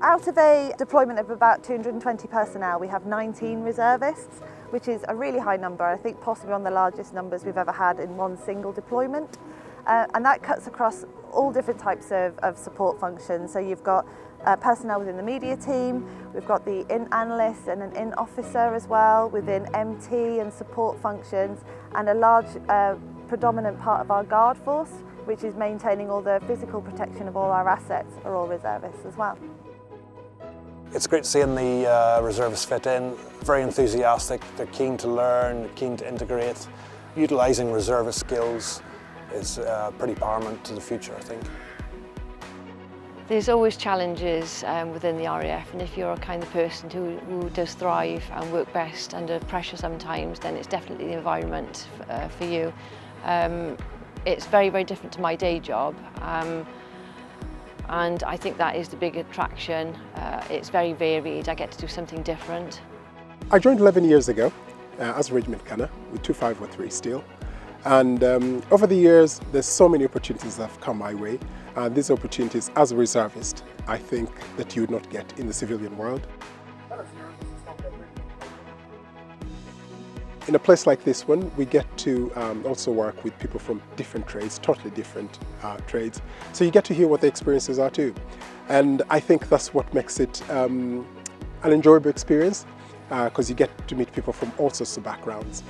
Out of a deployment of about 220 personnel, we have 19 reservists, which is a really high number. I think possibly one of the largest numbers we've ever had in one single deployment. And that cuts across all different types of support functions. So you've got personnel within the media team, we've got the in analyst and an in officer as well, within MT and support functions, and a large predominant part of our guard force, which is maintaining all the physical protection of all our assets, are all reservists as well. It's great seeing the reservists fit in, very enthusiastic, they're keen to learn, keen to integrate. Utilising reservist skills is pretty paramount to the future, I think. There's always challenges within the RAF, and if you're a kind of person who does thrive and work best under pressure sometimes, then it's definitely the environment for you. It's very, very different to my day job, and I think that is the big attraction. It's very varied, I get to do something different. I joined 11 years ago as a regiment gunner with 2513 Steel. And over the years, there's so many opportunities that have come my way. And these opportunities as a reservist, I think that you would not get in the civilian world. In a place like this one, we get to also work with people from different trades, totally different trades. So you get to hear what the experiences are too. And I think that's what makes it an enjoyable experience, because you get to meet people from all sorts of backgrounds.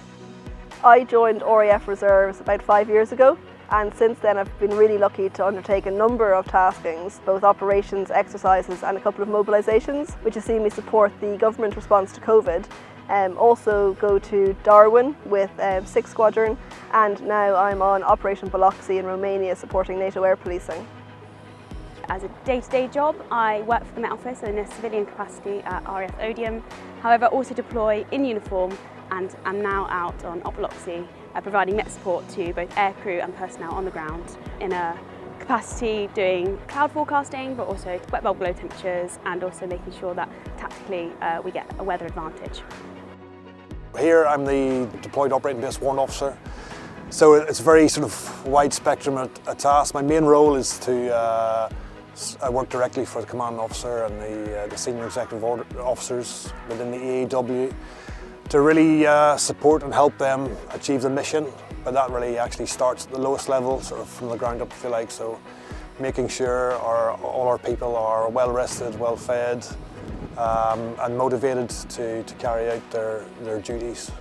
I joined RAF Reserves about 5 years ago, and since then I've been really lucky to undertake a number of taskings, both operations, exercises and a couple of mobilisations, which has seen me support the government response to COVID. Also go to Darwin with 6th Squadron, and now I'm on Operation Biloxi in Romania supporting NATO air policing. As a day-to-day job, I work for the Met Office in a civilian capacity at RAF Odium. However, I also deploy in uniform and am now out on Op Biloxi, providing Met support to both aircrew and personnel on the ground in a capacity doing cloud forecasting, but also wet bulb glow temperatures, and also making sure that tactically we get a weather advantage. Here I'm the deployed operating base warrant officer, so it's a very sort of wide spectrum of tasks. My main role is to I work directly for the commanding officer and the senior executive officers within the EAW to really support and help them achieve the mission. But that really actually starts at the lowest level, sort of from the ground up, if you like. So making sure all our people are well rested, well fed, and motivated to carry out their duties.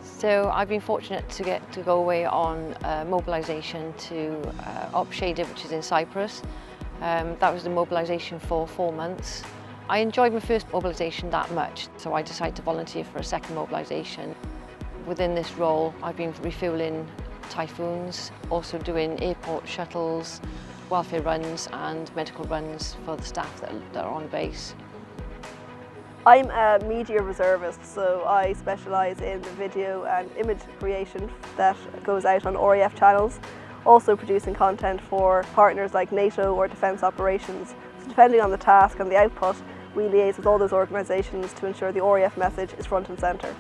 So I've been fortunate to get to go away on mobilisation to Op Shader, which is in Cyprus. That was the mobilisation for 4 months. I enjoyed my first mobilisation that much, so I decided to volunteer for a second mobilisation. Within this role, I've been refuelling Typhoons, also doing airport shuttles, welfare runs and medical runs for the staff that are on base. I'm a media reservist, so I specialise in the video and image creation that goes out on RAF channels, also producing content for partners like NATO or Defence Operations. So depending on the task and the output, we liaise with all those organisations to ensure the RAF message is front and centre.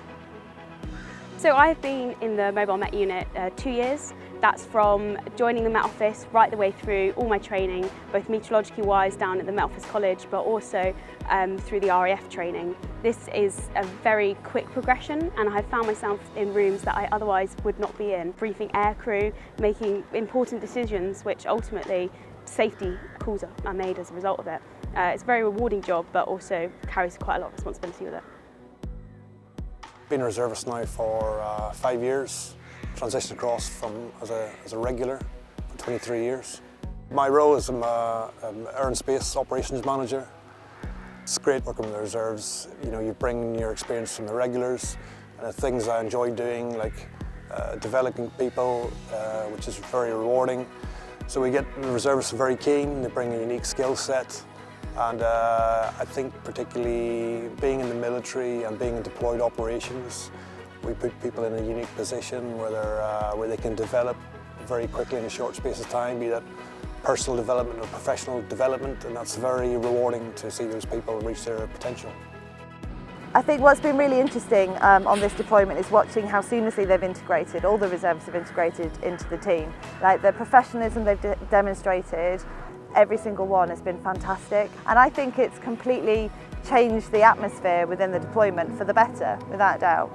So I've been in the Mobile Met Unit 2 years. That's from joining the Met Office right the way through all my training, both meteorologically wise down at the Met Office College, but also through the RAF training. This is a very quick progression, and I have found myself in rooms that I otherwise would not be in, briefing aircrew, making important decisions which ultimately safety calls are made as a result of it. It's a very rewarding job, but also carries quite a lot of responsibility with it. Been a reservist now for 5 years, transitioned across from as a regular for 23 years. My role is I'm an Air and Space Operations Manager. It's great working with the reserves. You know, you bring your experience from the regulars and the things I enjoy doing, like developing people, which is very rewarding. So we get the reservists are very keen, they bring a unique skill set. And I think particularly being in the military and being in deployed operations, we put people in a unique position where they can develop very quickly in a short space of time, be that personal development or professional development, and that's very rewarding to see those people reach their potential. I think what's been really interesting on this deployment is watching how seamlessly they've integrated, all the reservists have integrated into the team. Like the professionalism they've demonstrated, every single one has been fantastic, and I think it's completely changed the atmosphere within the deployment for the better, without doubt.